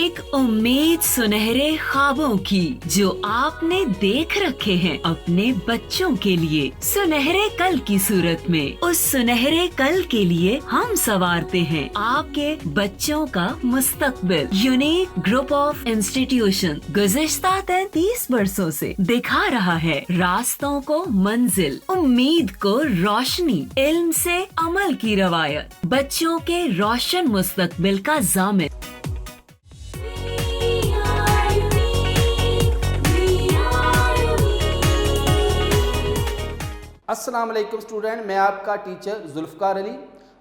एक उम्मीद सुनहरे ख्वाबों की जो आपने देख रखे हैं अपने बच्चों के लिए, सुनहरे कल की सूरत में। उस सुनहरे कल के लिए हम संवारते हैं आपके बच्चों का मुस्तकबिल। यूनिक ग्रुप ऑफ इंस्टीट्यूशन गुज़िश्ता 33 वर्षों से दिखा रहा है रास्तों को मंजिल, उम्मीद को रोशनी, इल्म से अमल की रवायत, बच्चों के रोशन मुस्तकबिल का ज़ामिन। अस्सलाम वालेकुम स्टूडेंट, मैं आपका टीचर जुल्फ़कार अली।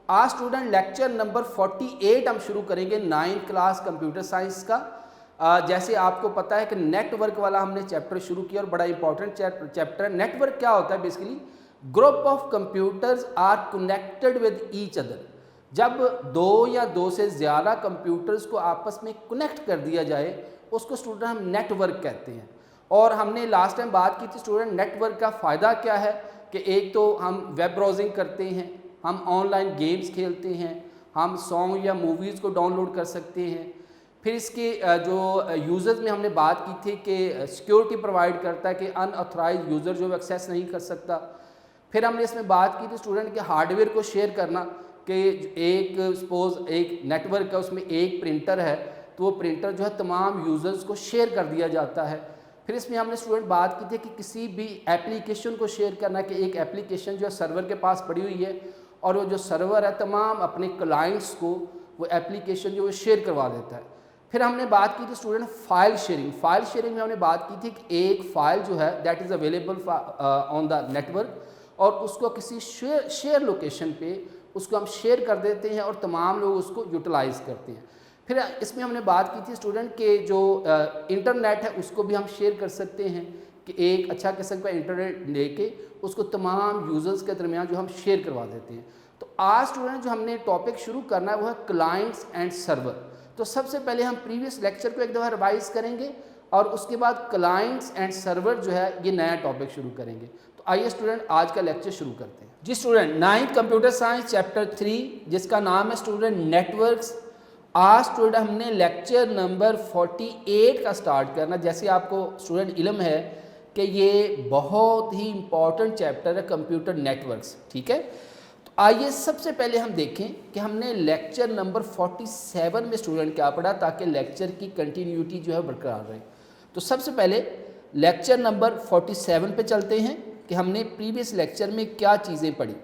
आज स्टूडेंट लेक्चर नंबर 48 हम शुरू करेंगे 9th क्लास कंप्यूटर साइंस का। जैसे आपको पता है कि नेटवर्क वाला हमने चैप्टर शुरू किया और बड़ा इंपॉर्टेंट चैप्टर है। नेटवर्क क्या होता है? Basically group of computers are connected with each other. जब दो या दो से ज़्यादा कंप्यूटर्स को आपस में कनेक्ट कर दिया जाए उसको स्टूडेंट हम नेटवर्क कहते हैं। और हमने लास्ट टाइम बात की थी स्टूडेंट नेटवर्क का फ़ायदा क्या है कि एक तो हम वेब ब्राउजिंग करते हैं, हम ऑनलाइन गेम्स खेलते हैं, हम सॉन्ग या मूवीज़ को डाउनलोड कर सकते हैं। फिर इसके जो यूज़र्स में हमने बात की थी कि सिक्योरिटी प्रोवाइड करता है कि अनऑथराइज्ड यूज़र जो एक्सेस नहीं कर सकता। फिर हमने इसमें बात की थी स्टूडेंट के हार्डवेयर को शेयर करना कि एक सपोज़ एक नेटवर्क है, उसमें एक प्रिंटर है तो वो प्रिंटर जो है तमाम यूज़र्स को शेयर कर दिया जाता है। फिर इसमें हमने स्टूडेंट बात की थी कि किसी भी एप्लीकेशन को शेयर करना कि एक एप्लीकेशन जो है सर्वर के पास पड़ी हुई है और वो जो सर्वर है तमाम अपने क्लाइंट्स को वो एप्लीकेशन जो है शेयर करवा देता है। फिर हमने बात की थी student file sharing. File sharing में हमने बात की थी कि एक फ़ाइल जो है that is available on the network और उसको किसी शेयर लोकेशन पे उसको हम शेयर कर देते हैं और तमाम लोग उसको यूटिलाइज़ करते हैं। फिर इसमें हमने बात की थी स्टूडेंट के जो इंटरनेट है उसको भी हम शेयर कर सकते हैं कि एक अच्छा किस्म का इंटरनेट लेके उसको तमाम यूज़र्स के दरमियान जो हम शेयर करवा देते हैं। तो आज स्टूडेंट जो हमने टॉपिक शुरू करना है वो है क्लाइंट्स एंड सर्वर। तो सबसे पहले हम प्रीवियस लेक्चर को एक दफ़ा रिवाइज़ करेंगे और उसके बाद क्लाइंट्स एंड सर्वर जो है ये नया टॉपिक शुरू करेंगे। तो आइए स्टूडेंट आज का लेक्चर शुरू करते हैं। जी student 9th computer science chapter 3 जिसका नाम है स्टूडेंट नेटवर्क्स। आज स्टूडेंट हमने लेक्चर नंबर 48 का स्टार्ट करना। जैसे आपको स्टूडेंट इल्म है कि ये बहुत ही इम्पॉर्टेंट चैप्टर है कंप्यूटर नेटवर्क्स, ठीक है। तो आइए सबसे पहले हम देखें कि हमने लेक्चर नंबर 47 में स्टूडेंट क्या पढ़ा ताकि लेक्चर की कंटिन्यूटी जो है बरकरार रहे। तो सबसे पहले लेक्चर नंबर 47 पे चलते हैं कि हमने प्रीवियस लेक्चर में क्या चीज़ें पढ़ी।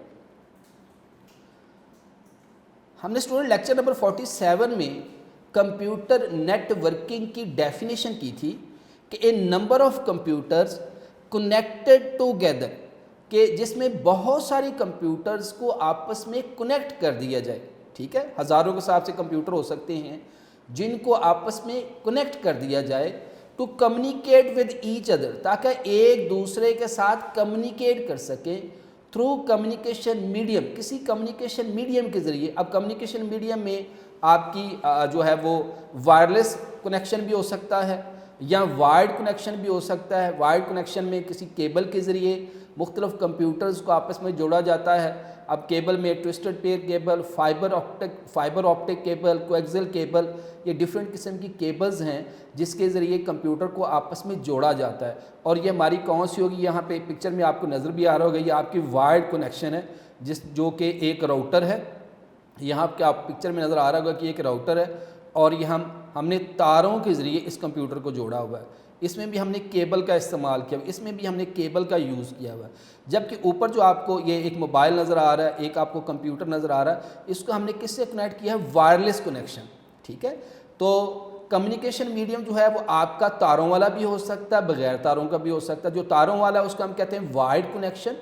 हमने स्टूडेंट लेक्चर नंबर 47 में कंप्यूटर नेटवर्किंग की डेफिनेशन की थी कि a number of computers connected together, कि जिसमें बहुत सारी कंप्यूटर्स को आपस में कनेक्ट कर दिया जाए, ठीक है। हज़ारों के हिसाब से कंप्यूटर हो सकते हैं जिनको आपस में कनेक्ट कर दिया जाए to communicate with each other, ताकि एक दूसरे के साथ कम्युनिकेट कर सकें थ्रू कम्युनिकेशन मीडियम, किसी कम्युनिकेशन मीडियम के ज़रिए। अब कम्युनिकेशन मीडियम में आपकी जो है वो वायरलेस कनेक्शन भी हो सकता है या वायर्ड कनेक्शन भी हो सकता है। वायर्ड कनेक्शन में किसी केबल के ज़रिए मुख्तलिफ कंप्यूटर्स को आपस में जोड़ा जाता है। अब केबल में twisted pair cable, fibre optic cable, coaxial cable, ये डिफरेंट किस्म की केबल्स हैं जिसके ज़रिए कंप्यूटर को आपस में जोड़ा जाता है। और ये हमारी कौन सी होगी? यहाँ पे पिक्चर में आपको नज़र भी आ रहा होगा, ये आपकी वायर्ड कनेक्शन है जो कि एक राउटर है। यहाँ पे आप पिक्चर में नज़र आ रहा होगा कि एक राउटर है और ये हमने तारों के ज़रिए इस कंप्यूटर को जोड़ा हुआ है। इसमें भी हमने केबल का इस्तेमाल किया, इसमें भी हमने केबल का यूज़ किया हुआ है। जबकि ऊपर जो आपको ये एक मोबाइल नज़र आ रहा है, एक आपको कंप्यूटर नज़र आ रहा है, इसको हमने किससे कनेक्ट किया है? वायरलेस कनेक्शन, ठीक है। तो कम्युनिकेशन मीडियम जो है वो आपका तारों वाला भी हो सकता है, बग़ैर तारों का भी हो सकता है। जो तारों वाला है उसको हम कहते हैं वायर्ड कनेक्शन,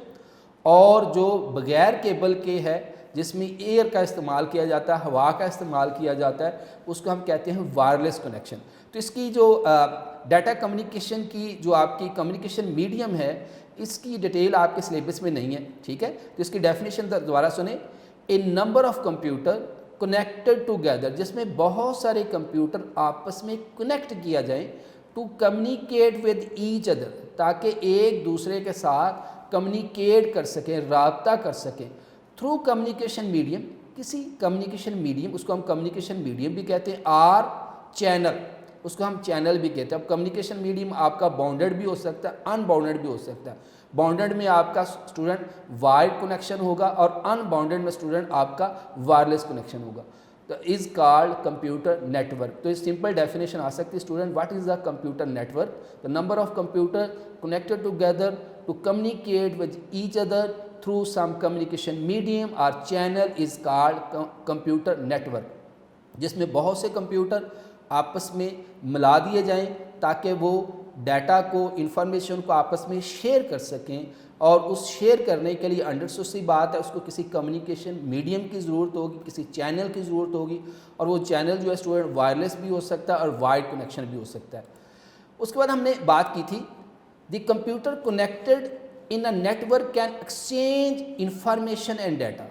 और जो बग़ैर केबल के है जिसमें एयर का इस्तेमाल किया जाता है, हवा का इस्तेमाल किया जाता है, उसको हम कहते हैं वायरलेस कनेक्शन। तो इसकी जो डाटा कम्युनिकेशन की जो आपकी कम्युनिकेशन मीडियम है इसकी डिटेल आपके सिलेबस में नहीं है, ठीक है। तो इसकी डेफिनेशन दोबारा सुने। A number of computer connected together, जिसमें बहुत सारे कंप्यूटर आपस में कनेक्ट किया जाए to communicate with each other, ताकि एक दूसरे के साथ कम्युनिकेट कर सकें, राब्ता कर सकें थ्रू कम्युनिकेशन मीडियम, किसी कम्युनिकेशन मीडियम, उसको हम कम्युनिकेशन मीडियम भी कहते हैं, आर चैनल, उसको हम चैनल भी कहते हैं। अब कम्युनिकेशन मीडियम आपका बाउंडेड भी हो सकता है, अनबाउंडेड भी हो सकता है। बाउंडेड में आपका स्टूडेंट वायर्ड कनेक्शन होगा और अनबाउंडेड में स्टूडेंट आपका वायरलेस कनेक्शन होगा। तो इज़ कॉल्ड कंप्यूटर नेटवर्क। तो इस सिंपल डेफिनेशन आ सकती है student, what is the computer network? The number of computer connected together to communicate with each other through some communication medium और channel is called computer network, जिसमें बहुत से computer आपस में मिला दिए जाएं ताकि वो डाटा को, इंफॉर्मेशन को आपस में शेयर कर सकें। और उस शेयर करने के लिए अंडरस्टूड सी बात है, उसको किसी कम्युनिकेशन मीडियम की ज़रूरत होगी, किसी चैनल की ज़रूरत होगी, और वो चैनल जो है स्टूडेंट वायरलेस भी हो सकता है और वायर्ड कनेक्शन भी हो सकता है। उसके बाद हमने बात की थी the computer connected in a network can exchange information and data,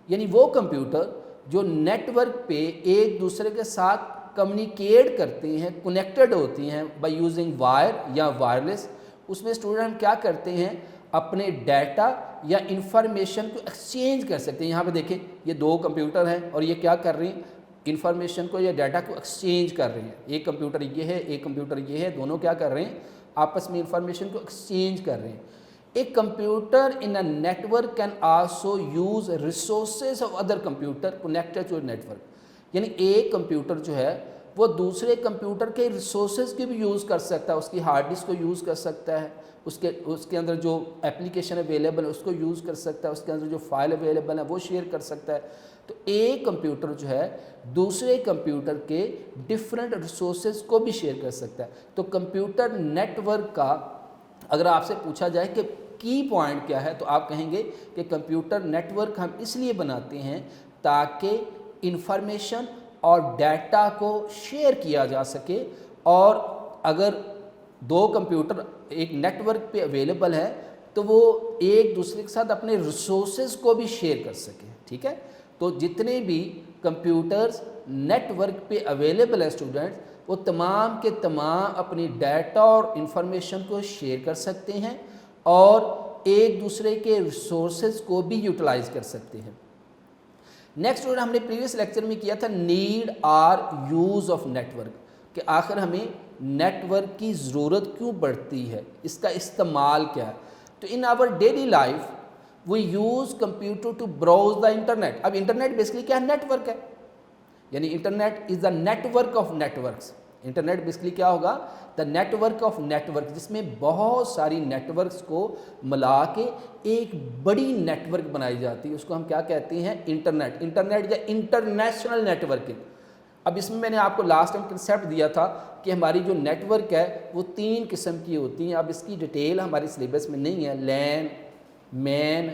यानी वो कंप्यूटर जो नेटवर्क पे एक दूसरे के साथ कम्युनिकेट करती हैं, कनेक्टेड होती हैं बाय यूजिंग वायर या वायरलेस, उसमें स्टूडेंट क्या करते हैं, अपने डाटा या इंफॉर्मेशन को एक्सचेंज कर सकते हैं। यहाँ पे देखें ये दो कंप्यूटर हैं और ये क्या कर रही हैं, इंफॉर्मेशन को या डाटा को एक्सचेंज कर रहे हैं। एक कंप्यूटर ये है, एक कंप्यूटर ये है, दोनों क्या कर रहे हैं, आपस में इंफॉर्मेशन को एक्सचेंज कर रहे हैं। एक computer in a network can also use resources of other computer connected to network, यानी एक कंप्यूटर जो है वो दूसरे कंप्यूटर के रिसोर्सेज की भी यूज़ कर सकता है, उसकी हार्ड डिस्क को यूज़ कर सकता है, उसके अंदर जो एप्लीकेशन अवेलेबल है उसको यूज़ कर सकता है, उसके अंदर जो फाइल अवेलेबल है वो शेयर कर सकता है। तो एक कंप्यूटर जो है दूसरे कंप्यूटर के डिफरेंट रिसोर्सेज को भी शेयर कर सकता है। तो कंप्यूटर नेटवर्क का अगर आपसे पूछा जाए कि की पॉइंट क्या है, तो आप कहेंगे कि कंप्यूटर नेटवर्क हम इसलिए बनाते हैं ताकि इंफॉर्मेशन और डाटा को शेयर किया जा सके, और अगर दो कंप्यूटर एक नेटवर्क पे अवेलेबल है तो वो एक दूसरे के साथ अपने रिसोर्सेज को भी शेयर कर सके। ठीक है, तो जितने भी कंप्यूटर्स नेटवर्क पे अवेलेबल है स्टूडेंट्स, वो तमाम के तमाम अपनी डाटा और इंफॉर्मेशन को शेयर कर सकते हैं और एक दूसरे के रिसोर्सेज को भी यूटिलाइज कर सकते हैं। नेक्स्ट स्टूडेंट, हमने प्रीवियस लेक्चर में किया था नीड और यूज़ ऑफ नेटवर्क, कि आखिर हमें नेटवर्क की ज़रूरत क्यों पड़ती है, इसका इस्तेमाल क्या है। तो in our daily life we use computer to browse the internet. अब इंटरनेट बेसिकली क्या है, नेटवर्क है, यानी internet is the network of networks. Internet basically क्या होगा, द नेटवर्क ऑफ नेटवर्क, जिसमें बहुत सारी नेटवर्क्स को मिला के एक बड़ी नेटवर्क बनाई जाती है, उसको हम क्या कहते हैं, इंटरनेट। इंटरनेट या इंटरनेशनल नेटवर्किंग। अब इसमें मैंने आपको लास्ट टाइम कंसेप्ट दिया था कि हमारी जो नेटवर्क है वो 3 किस्म की होती हैं। अब इसकी डिटेल हमारी सिलेबस में नहीं है। लैन, मैन,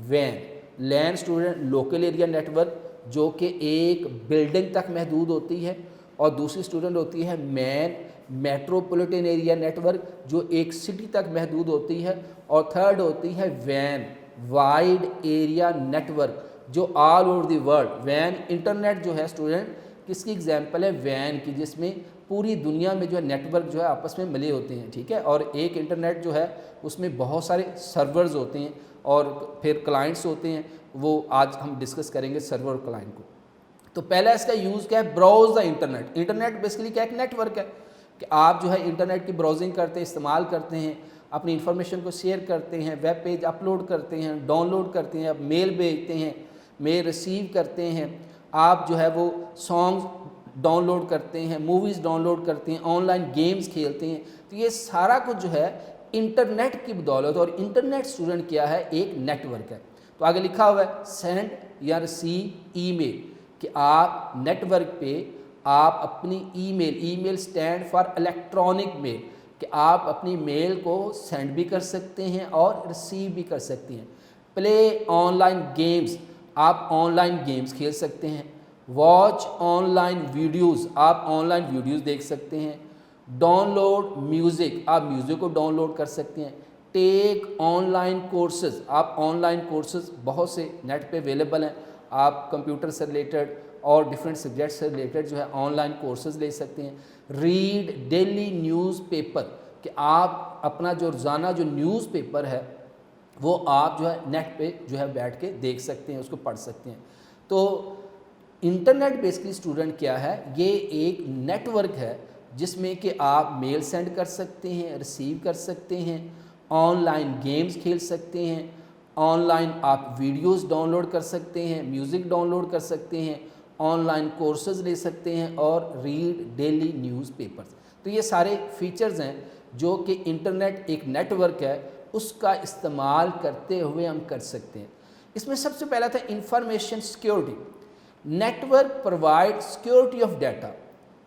वैन। लैन स्टूडेंट लोकल एरिया नेटवर्क जो कि एक बिल्डिंग तक महदूद होती है, और दूसरी स्टूडेंट होती है मैन, मेट्रोपॉलिटन एरिया नेटवर्क जो एक सिटी तक महदूद होती है, और थर्ड होती है वैन, वाइड एरिया नेटवर्क जो ऑल ओवर द वर्ल्ड। वैन इंटरनेट जो है स्टूडेंट किसकी एग्जांपल है, वैन की, जिसमें पूरी दुनिया में जो है नेटवर्क जो है आपस में मिले होते हैं। ठीक है, और एक इंटरनेट जो है उसमें बहुत सारे सर्वर्स होते हैं और फिर क्लाइंट्स होते हैं, वो आज हम डिस्कस करेंगे सर्वर और क्लाइंट को। तो पहला इसका यूज़ क्या है, browse the internet. Internet basically क्या, एक नेटवर्क है कि आप जो है इंटरनेट की ब्राउजिंग करते हैं, इस्तेमाल करते हैं, अपनी इन्फॉर्मेशन को शेयर करते हैं, वेब पेज अपलोड करते हैं, डाउनलोड करते हैं, आप मेल भेजते हैं, मेल रिसीव करते हैं, आप जो है वो सॉन्ग्स डाउनलोड करते हैं, मूवीज़ डाउनलोड करते हैं, ऑनलाइन गेम्स खेलते हैं। तो ये सारा कुछ जो है इंटरनेट की बदौलत, और इंटरनेट स्टूडेंट क्या है, एक नेटवर्क है। तो आगे लिखा हुआ है सेंड या रिसीव ईमेल, कि आप नेटवर्क पे आप अपनी email, email stand for electronic mail, कि आप अपनी मेल को सेंड भी कर सकते हैं और रिसीव भी कर सकते हैं। प्ले ऑनलाइन गेम्स, आप ऑनलाइन गेम्स खेल सकते हैं। वॉच ऑनलाइन वीडियोज़, आप ऑनलाइन वीडियोज़ देख सकते हैं। डाउनलोड म्यूज़िक, आप म्यूज़िक को डाउनलोड कर सकते हैं। टेक ऑनलाइन कोर्सेज, आप ऑनलाइन कोर्सेज बहुत से नेट पे अवेलेबल हैं, आप कंप्यूटर से रिलेटेड और डिफरेंट सब्जेक्ट से रिलेटेड जो है ऑनलाइन कोर्सेज ले सकते हैं। रीड डेली न्यूज़पेपर, कि आप अपना जो रोज़ाना जो न्यूज़पेपर है वो आप जो है नेट पे जो है बैठ के देख सकते हैं, उसको पढ़ सकते हैं। तो इंटरनेट बेसिकली स्टूडेंट क्या है, ये एक नेटवर्क है जिसमें कि आप मेल सेंड कर सकते हैं, रिसीव कर सकते हैं, ऑनलाइन गेम्स खेल सकते हैं, ऑनलाइन आप वीडियोस डाउनलोड कर सकते हैं, म्यूज़िक डाउनलोड कर सकते हैं, ऑनलाइन कोर्सेज ले सकते हैं और रीड डेली न्यूज़पेपर्स। तो ये सारे फीचर्स हैं जो कि इंटरनेट एक नेटवर्क है उसका इस्तेमाल करते हुए हम कर सकते हैं। इसमें सबसे पहला था information security. Network provide security of data.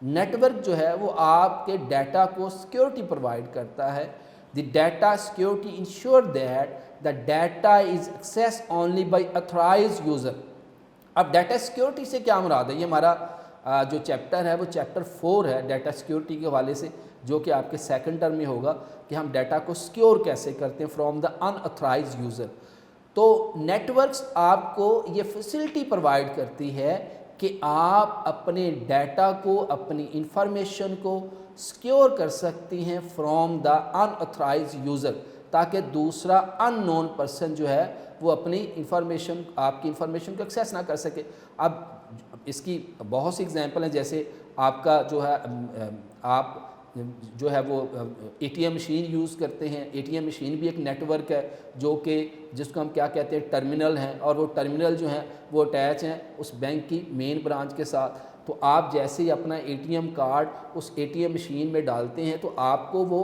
Network जो है वो आपके डाटा को सिक्योरिटी प्रोवाइड करता है। The data security ensure that the data is access only by authorised user. अब डाटा सिक्योरिटी से क्या मुराद है, ये हमारा जो चैप्टर है वो चैप्टर 4 है डाटा सिक्योरिटी के हवाले से, जो कि आपके सेकंड टर्म में होगा कि हम डाटा को सिक्योर कैसे करते हैं फ्रॉम द अनऑथराइज्ड यूज़र। तो नेटवर्क्स आपको ये फैसिलिटी प्रोवाइड करती है कि आप अपने डाटा को, अपनी इंफॉर्मेशन को सिक्योर कर सकती हैं फ्रॉम द अनऑथराइज्ड यूज़र, ताकि दूसरा अननोन पर्सन जो है वो अपनी इंफॉर्मेशन, आपकी इंफॉर्मेशन को एक्सेस ना कर सके। अब इसकी बहुत सी एग्जांपल हैं, जैसे आपका जो है आप जो है वो एटीएम मशीन यूज़ करते हैं। एटीएम मशीन भी एक नेटवर्क है जो कि जिसको हम क्या कहते हैं, टर्मिनल हैं, और वो टर्मिनल जो हैं वो अटैच हैं उस बैंक की मेन ब्रांच के साथ। तो आप जैसे ही अपना एटीएम कार्ड उस एटीएम मशीन में डालते हैं तो आपको वो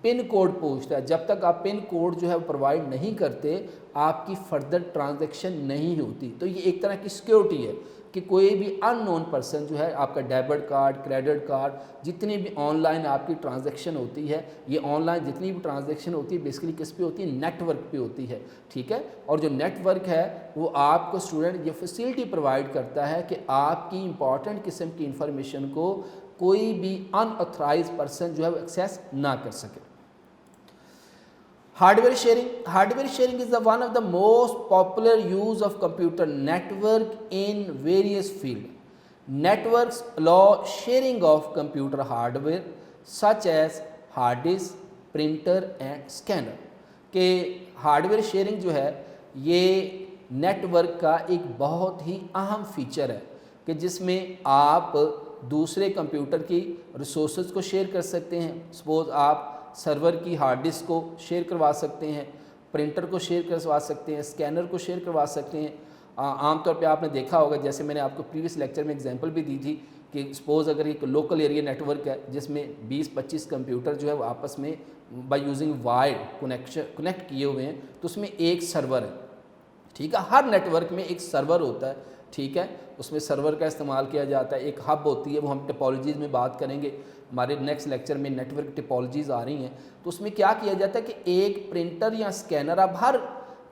पिन कोड पूछता है। जब तक आप पिन कोड जो है वो प्रोवाइड नहीं करते आपकी फर्दर ट्रांजैक्शन नहीं होती। तो ये एक तरह की सिक्योरिटी है कि कोई भी अननोन पर्सन जो है आपका डेबिट कार्ड, क्रेडिट कार्ड, जितनी भी ऑनलाइन आपकी ट्रांजैक्शन होती है, ये ऑनलाइन जितनी भी ट्रांजैक्शन होती है बेसिकली किस पे होती है, नेटवर्क पे होती है, ठीक है। और जो नेटवर्क है वो आपको स्टूडेंट ये फैसिलिटी प्रोवाइड करता है कि आपकी इंपॉर्टेंट किस्म की इंफॉर्मेशन को कोई भी अनऑथराइज्ड पर्सन जो है वो एक्सेस ना कर सके। Hardware sharing. Hardware sharing is the one of the most popular use of computer network in various field. Networks allow sharing of computer hardware such as hard disk, printer and scanner. के hardware sharing जो है ये network का एक बहुत ही अहम feature है कि जिसमें आप दूसरे कंप्यूटर की रिसोर्सेज को शेयर कर सकते हैं। सपोज़ आप सर्वर की हार्ड डिस्क को शेयर करवा सकते हैं, प्रिंटर को शेयर करवा सकते हैं, स्कैनर को शेयर करवा सकते हैं। आमतौर पे आपने देखा होगा, जैसे मैंने आपको प्रीवियस लेक्चर में एग्जांपल भी दी थी कि सपोज़ अगर एक लोकल एरिया नेटवर्क है जिसमें 20-25 कंप्यूटर जो है वो आपस में बाय यूजिंग वायर्ड कनेक्ट किए हुए हैं, तो उसमें एक सर्वर है, ठीक है। हर नेटवर्क में एक सर्वर होता है, ठीक है, उसमें सर्वर का इस्तेमाल किया जाता है। एक हब होती है, वो हम टोपोलॉजीज़ में बात करेंगे, हमारे नेक्स्ट लेक्चर में नेटवर्क टोपोलॉजीज़ आ रही हैं। तो उसमें क्या किया जाता है कि एक प्रिंटर या स्कैनर, अब हर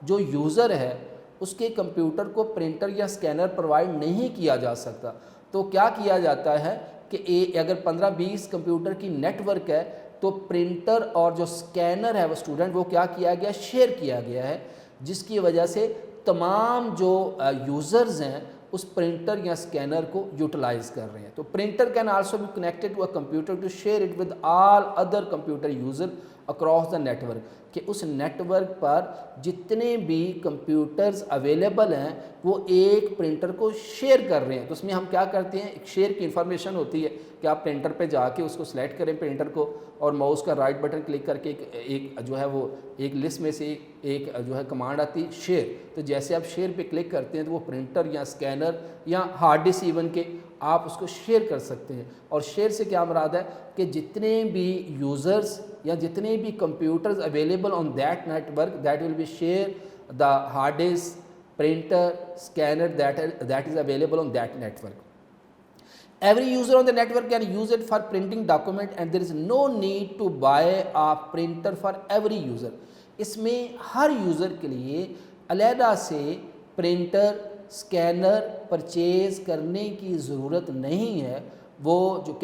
जो यूज़र है उसके कंप्यूटर को प्रिंटर या स्कैनर प्रोवाइड नहीं किया जा सकता। तो क्या किया जाता है कि अगर 15-20 कंप्यूटर की नेटवर्क है तो प्रिंटर और जो स्कैनर है वो स्टूडेंट वो क्या किया गया, शेयर किया गया है, जिसकी वजह से तमाम जो यूज़र्स हैं उस प्रिंटर या स्कैनर को यूटिलाइज कर रहे हैं। तो printer can also be connected to a computer to share it with all other computer user across the network, कि उस नेटवर्क पर जितने भी कंप्यूटर्स अवेलेबल हैं वो एक प्रिंटर को शेयर कर रहे हैं। तो उसमें हम क्या करते हैं, एक शेयर की इंफॉर्मेशन होती है कि आप प्रिंटर पे जाके उसको सेलेक्ट करें प्रिंटर को, और माउस का राइट बटन क्लिक करके एक जो है वो एक लिस्ट में से एक जो है कमांड आती है शेयर। तो जैसे आप शेयर पे क्लिक करते हैं तो वो प्रिंटर या स्कैनर या हार्ड डिस्क इवन के आप उसको शेयर कर सकते हैं। और शेयर से क्या मुराद है कि जितने भी यूज़र्स या जितने भी computers available on that network that will be share the hard disk, printer, scanner that is available on that network. Every user on the network can use it for printing document and there is no need to buy a printer for every user. इसमें हर user के लिए अलहदा से printer, scanner purchase करने की ज़रूरत नहीं है। वो जो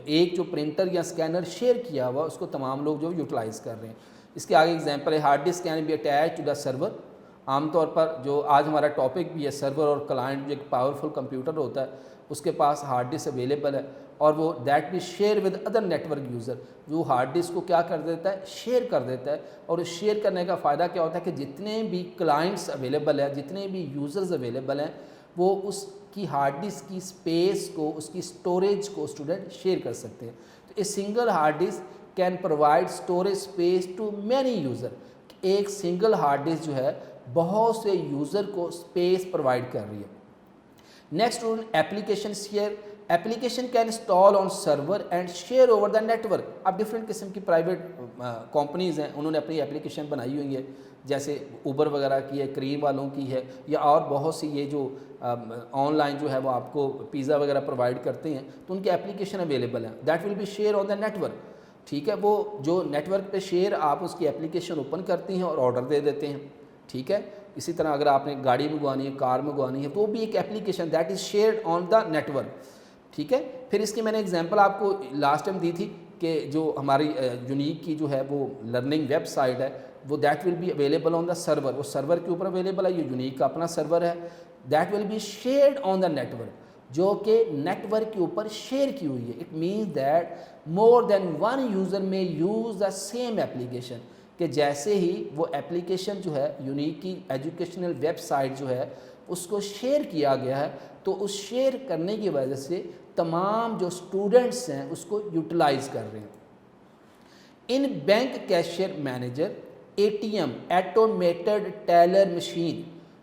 एक जो प्रिंटर या स्कैनर शेयर किया हुआ उसको तमाम लोग जो यूटिलाइज़ कर रहे हैं। इसके आगे एग्जांपल है hard disk can be attach to the server. आमतौर पर जो आज हमारा टॉपिक भी है सर्वर और क्लाइंट, जो एक पावरफुल कंप्यूटर होता है उसके पास हार्ड डिस्क अवेलेबल है और वो दैट भी share with other network user, जो हार्ड डिस्क को क्या कर देता है, शेयर कर देता है। और शेयर करने का फ़ायदा क्या होता है कि जितने भी क्लाइंट्स अवेलेबल हैं, जितने भी यूज़र्स अवेलेबल हैं, وہ اس کی ہارڈ ڈسک کی اسپیس کو, اس کی اسٹوریج کو اسٹوڈنٹ شیئر کر سکتے ہیں. تو a single hard disk can provide storage space to many user. ایک سنگل ہارڈ ڈسک جو ہے بہت سے یوزر کو اسپیس پرووائڈ کر رہی ہے. Next role application share. Application can install on server and share over the network. اب ڈفرینٹ قسم کی پرائیویٹ کمپنیز ہیں, انہوں نے اپنی ایپلیکیشن بنائی ہوئی ہے, جیسے اوبر وغیرہ کی ہے, کریم والوں کی ہے, یا اور بہت سی یہ جو آن لائن جو ہے وہ آپ کو پیزا وغیرہ پرووائڈ کرتے ہیں, تو ان کی ایپلیکیشن اویلیبل ہیں. That will be share on the network. ٹھیک ہے, وہ جو نیٹورک پہ شیئر آپ اس کی ایپلیکیشن اوپن کرتی ہیں اور آرڈر دے دیتے ہیں. ٹھیک ہے, اسی طرح اگر آپ نے گاڑی منگوانی ہے, کار منگوانی ہے, تو وہ بھی ایک application that is shared on the network. ٹھیک ہے, پھر اس کی میں نے ایگزامپل آپ کو لاسٹ ٹائم دی تھی کہ جو ہماری یونیک کی جو ہے وہ لرننگ ویب سائٹ ہے, وہ that will be available on the server. وہ سرور کے اوپر اویلیبل ہے, یہ یونیک کا اپنا سرور ہے. That will be shared on the network, جو کہ نیٹ ورک کے اوپر شیئر کی ہوئی ہے. It means that more than one user may use the same application, کہ جیسے ہی وہ ایپلیکیشن جو ہے یونیک کی ایجوکیشنل ویب سائٹ جو ہے اس کو شیئر کیا گیا ہے, تو اس شیئر کرنے کی وجہ سے تمام جو اسٹوڈنٹس ہیں اس کو یوٹیلائز کر رہے ہیں. In bank cashier manager, A T M automated teller machine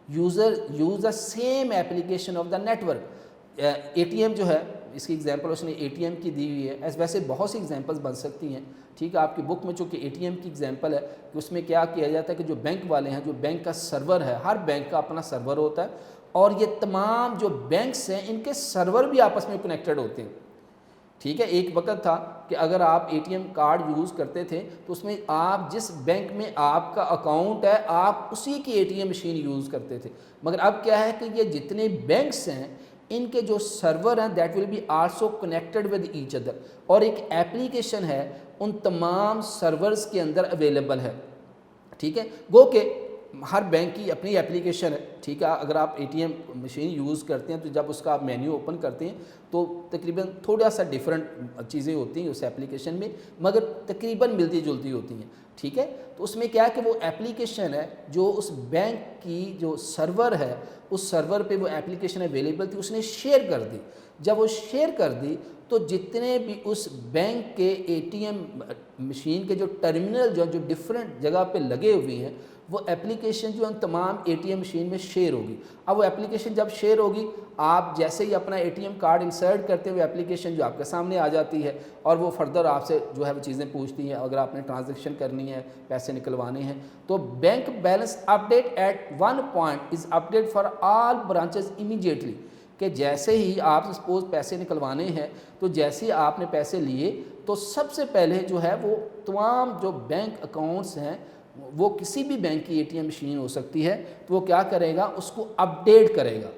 user use the same application of the network. A T M جو ہے, اس کی ایگزامپل اس نے اے ٹی ایم کی دی ہوئی ہے. ویسے بہت سی ایگزامپلس بن سکتی ہیں. ٹھیک ہے, آپ کی بک میں چونکہ اے ٹی ایم کی ایگزامپل ہے کہ اس میں کیا کیا جاتا ہے کہ جو بینک والے ہیں, جو بینک کا سرور ہے, ہر بینک کا اپنا سرور ہوتا ہے, اور یہ تمام جو بینکس ہیں ان کے سرور بھی آپس میں کنیکٹڈ ہوتے ہیں. ٹھیک ہے, ایک وقت تھا کہ اگر آپ A T M card use کرتے تھے تو اس میں آپ جس بینک میں آپ کا اکاؤنٹ ہے آپ اسی کی A T M machine use کرتے تھے. مگر اب کیا ہے کہ یہ جتنے بینکس ہیں ان کے جو سرور ہیں that will be also connected with each other, اور ایک ایپلیکیشن ہے ان تمام سرورز کے اندر اویلیبل ہے. ٹھیک ہے, گو کہ ہر بینک کی اپنی ایپلیکیشن ہے. ٹھیک ہے, اگر آپ A T M machine use کرتے ہیں تو جب اس کا آپ مینیو اوپن کرتے ہیں تو تقریباً تھوڑا سا ڈفرینٹ چیزیں ہوتی ہیں اس ایپلیکیشن میں, مگر تقریباً ملتی جلتی ہوتی ہیں. ٹھیک ہے, تو اس میں کیا ہے کہ وہ ایپلیکیشن ہے جو اس بینک کی جو سرور ہے اس سرور پہ وہ ایپلیکیشن اویلیبل تھی, اس نے شیئر کر دی. جب وہ شیئر کر دی تو جتنے بھی اس بینک کے اے ٹی ایم مشین کے جو ٹرمینل جو ڈفرینٹ جگہ پہ لگے ہوئے ہیں وہ ایپلیکیشن جو ان تمام اے ٹی ایم مشین میں شیئر ہوگی. اب وہ ایپلیکیشن جب شیئر ہوگی, آپ جیسے ہی اپنا A T M card insert کرتے ہوئے ایپلیکیشن جو آپ کے سامنے آ جاتی ہے, اور وہ فردر آپ سے جو ہے وہ چیزیں پوچھتی ہیں. اگر آپ نے ٹرانزیکشن کرنی ہے, پیسے نکلوانے ہیں, تو bank balance update at one point is update for all branches immediately, کہ جیسے ہی آپ سپوز پیسے نکلوانے ہیں تو جیسے ہی آپ نے پیسے لیے تو سب سے پہلے جو ہے وہ تمام جو بینک اکاؤنٹس ہیں, وہ کسی بھی بینک کی اے ٹی ایم مشین ہو سکتی ہے, تو وہ کیا کرے گا, اس کو اپڈیٹ کرے گا.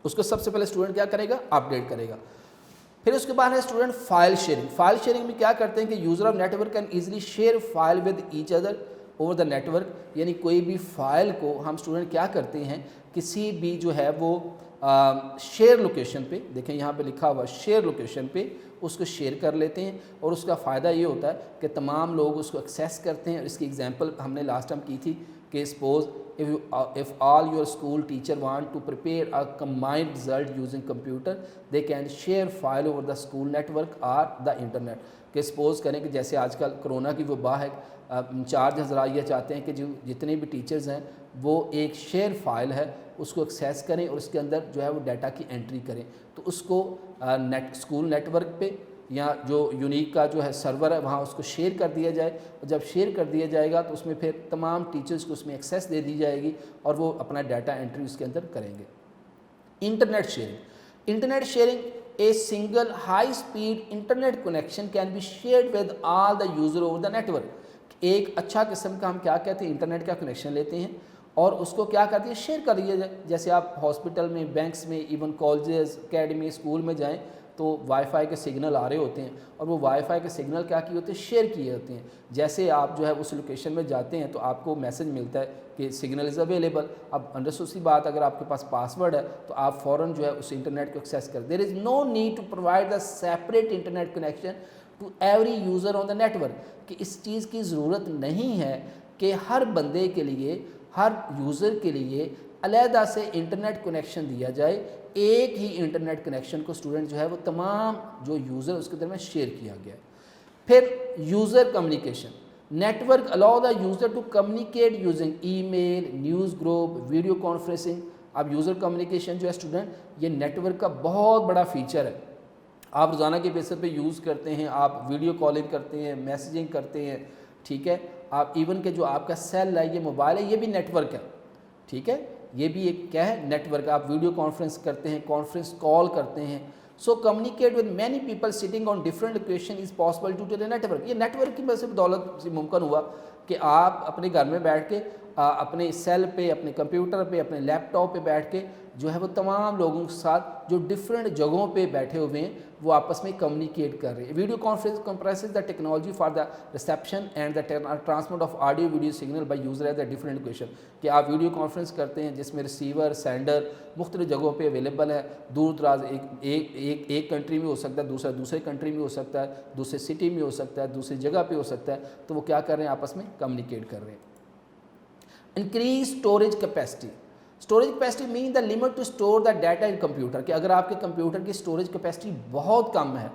اس کو سب سے پہلے اسٹوڈنٹ کیا کرے گا, اپڈیٹ کرے گا. پھر اس کے بعد ہے student file sharing. File sharing میں کیا کرتے ہیں کہ user of network can easily share file with each other over the network. یعنی کوئی بھی فائل کو ہم اسٹوڈنٹ کیا کرتے ہیں, کسی بھی جو ہے وہ شیئر لوکیشن پہ, دیکھیں یہاں پہ لکھا ہوا شیئر لوکیشن پہ اس کو شیئر کر لیتے ہیں, اور اس کا فائدہ یہ ہوتا ہے کہ تمام لوگ اس کو ایکسیس کرتے ہیں. اس کی ایگزامپل ہم نے لاسٹ ٹائم کی تھی کہ suppose if all your school teacher want to prepare a combined result using computer, they can share file over the school network or the internet. کہ سپوز کریں کہ جیسے آج کل کرونا کی وبا ہے, انچارج حضرات یہ چاہتے ہیں کہ جو جتنے بھی ٹیچرز ہیں وہ ایک شیئر فائل ہے اس کو ایکسیس کریں اور اس کے اندر جو ہے وہ ڈیٹا کی انٹری کریں. تو اس کو اسکول نیٹ ورک پہ یا جو یونیک کا جو ہے سرور ہے وہاں اس کو شیئر کر دیا جائے, اور جب شیئر کر دیا جائے گا تو اس میں پھر تمام ٹیچرز کو اس میں ایکسیس دے دی جائے گی اور وہ اپنا ڈیٹا انٹری اس کے اندر کریں گے. Internet sharing. Internet sharing a single high speed internet connection can be shared with all the user over the network. ایک اچھا قسم کا ہم کیا کہتے ہیں, انٹرنیٹ کا کنیکشن لیتے ہیں اور اس کو کیا کرتے ہیں, شیئر کر دیا جائے. جیسے آپ ہاسپٹل میں, بینکس میں, ایون کالجز, اکیڈمی, اسکول میں جائیں تو وائی فائی کے سگنل آ رہے ہوتے ہیں, اور وہ وائی فائی کے سگنل کیا کیے ہوتے ہیں, شیئر کیے ہوتے ہیں. جیسے آپ جو ہے اس لوکیشن میں جاتے ہیں تو آپ کو میسج ملتا ہے کہ سگنل از اویلیبل. اب انڈرسٹوڈ سی بات, اگر آپ کے پاس پاسورڈ ہے تو آپ فوراً جو ہے اس انٹرنیٹ کو ایکسیس کر. There is no need to provide the separate internet connection to every user on the network, کہ اس چیز کی ضرورت نہیں ہے کہ ہر بندے کے لیے, ہر یوزر کے لیے علیحدہ سے انٹرنیٹ کنیکشن دیا جائے، ایک ہی انٹرنیٹ کنیکشن کو اسٹوڈنٹ جو ہے وہ تمام جو یوزر اس کے درمیان شیئر کیا گیا ہے۔ پھر user communication, network allow the user to communicate using email, news group, video conferencing. اب یوزر کمیونیکیشن جو ہے اسٹوڈنٹ یہ نیٹ ورک کا بہت بڑا فیچر ہے، آپ روزانہ کے بیسس پہ یوز کرتے ہیں، آپ ویڈیو کالنگ کرتے ہیں، میسیجنگ کرتے ہیں، ٹھیک ہے، آپ ایون کہ جو آپ کا سیل ہے یہ موبائل ہے یہ بھی نیٹ ورک ہے، ٹھیک ہے، یہ بھی ایک کیا ہے نیٹ ورک، آپ ویڈیو کانفرنس کرتے ہیں، کانفرنس کال کرتے ہیں۔ So communicate with many people sitting on different location is possible due to the network. یہ نیٹ ورک کی وجہ سے بدولت سے ممکن ہوا کہ آپ اپنے گھر میں بیٹھ کے اپنے سیل پہ، اپنے کمپیوٹر پہ، اپنے لیپ ٹاپ پہ بیٹھ کے جو ہے وہ تمام لوگوں کے ساتھ جو ڈفرینٹ جگہوں پہ بیٹھے ہوئے ہیں وہ آپس میں کمیونیکیٹ کر رہے ہیں۔ Video conference comprises the technology for the reception and the transmit of audio video signal by user at the different location, کہ آپ ویڈیو کانفرنس کرتے ہیں جس میں ریسیور سینڈر مختلف جگہوں پہ اویلیبل ہے، دور دراز ایک کنٹری میں ہو سکتا ہے، دوسرے کنٹری میں ہو سکتا ہے، دوسرے سٹی میں ہو سکتا ہے، دوسری جگہ پہ ہو سکتا ہے، تو وہ کیا کر رہے ہیں آپس میں کمیونیکیٹ کر رہے ہیں۔ Increase storage capacity, storage capacity mean the limit to store the data in computer, کہ اگر آپ کے کمپیوٹر کی اسٹوریج کیپیسٹی بہت کم ہے،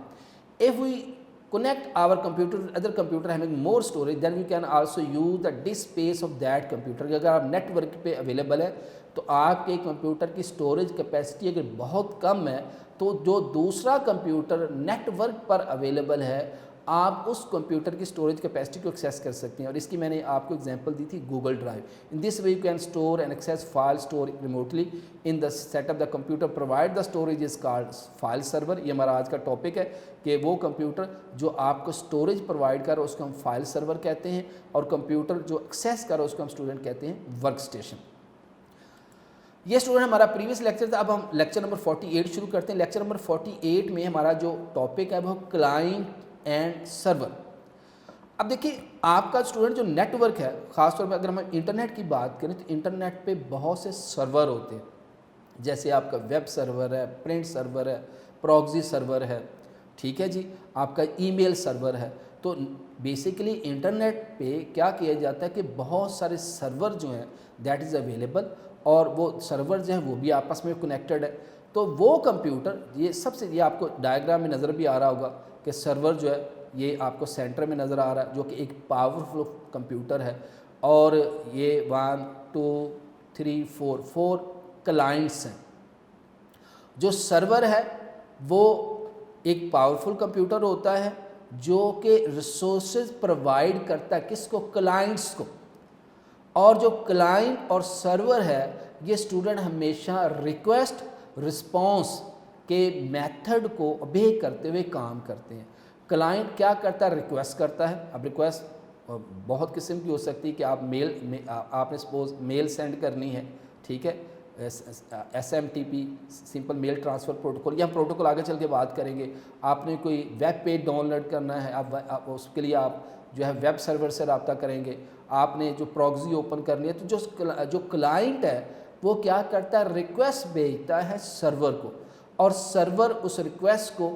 if we connect our computer other computer having more storage then we can also use the disk space of that computer، کہ اگر آپ نیٹ ورک پہ اویلیبل ہے تو آپ کے کمپیوٹر کی اسٹوریج کیپیسٹی اگر بہت کم ہے تو جو دوسرا کمپیوٹر نیٹ ورک پر اویلیبل ہے آپ اس کمپیوٹر کی اسٹوریج کیپیسٹی کو ایکسیس کر سکتے ہیں، اور اس کی میں نے آپ کو ایگزامپل دی تھی Google Drive. In this way you can store and access file store remotely in the setup the computer provide the storage is called file server. یہ ہمارا آج کا ٹاپک ہے کہ وہ کمپیوٹر جو آپ کو اسٹوریج پرووائڈ کر اس کو ہم فائل سرور کہتے ہیں، اور کمپیوٹر جو ایکسیس کر اس کو ہم اسٹوڈنٹ کہتے ہیں ورک اسٹیشن۔ یہ اسٹوڈنٹ ہمارا پریویس لیکچر تھا، اب ہم لیکچر نمبر 48 شروع کرتے ہیں۔ لیکچر نمبر 48 میں ہمارا جو ٹاپک ہے وہ کلائنٹ اینڈ سرور۔ اب دیکھیے آپ کا اسٹوڈنٹ جو نیٹ ورک ہے، خاص طور پہ اگر ہم انٹرنیٹ کی بات کریں تو انٹرنیٹ پہ بہت سے سرور ہوتے ہیں، جیسے آپ کا ویب سرور ہے، پرنٹ سرور ہے، پراکسی سرور ہے، ٹھیک ہے جی، آپ کا ای میل سرور ہے۔ تو بیسیکلی انٹرنیٹ پہ کیا کیا جاتا ہے کہ بہت سارے سرور جو ہیں دیٹ از اویلیبل، اور وہ سرور جو ہیں وہ بھی آپس میں کنیکٹڈ ہے۔ تو وہ کمپیوٹر یہ سب سے، یہ آپ کو ڈائیگرام میں نظر بھی آ رہا ہوگا کہ سرور جو ہے یہ آپ کو سینٹر میں نظر آ رہا ہے جو کہ ایک پاورفل کمپیوٹر ہے، اور یہ 1 2 3 4 کلائنٹس ہیں۔ جو سرور ہے وہ ایک پاورفل کمپیوٹر ہوتا ہے جو کہ ریسورسز پرووائڈ کرتا ہے کس کو؟ کلائنٹس کو، اور جو کلائنٹ اور سرور ہے یہ اسٹوڈنٹ ہمیشہ ریکویسٹ رسپانس کے میتھڈ کو اوبے کرتے ہوئے کام کرتے ہیں۔ کلائنٹ کیا کرتا ہے؟ ریکویسٹ کرتا ہے۔ اب ریکویسٹ بہت قسم کی ہو سکتی ہے کہ آپ نے سپوز میل سینڈ کرنی ہے، ٹھیک ہے، SMTP سمپل میل ٹرانسفر پروٹوکول، یا پروٹوکول آگے چل کے بات کریں گے۔ آپ نے کوئی ویب پیج ڈاؤن لوڈ کرنا ہے، آپ اس کے لیے آپ جو ہے ویب سرور سے رابطہ کریں گے۔ آپ نے جو پراکسی اوپن کرنی ہے تو جو کلائنٹ ہے وہ کیا کرتا ہے؟ ریکویسٹ بھیجتا ہے سرور کو، اور سرور اس ریکویسٹ کو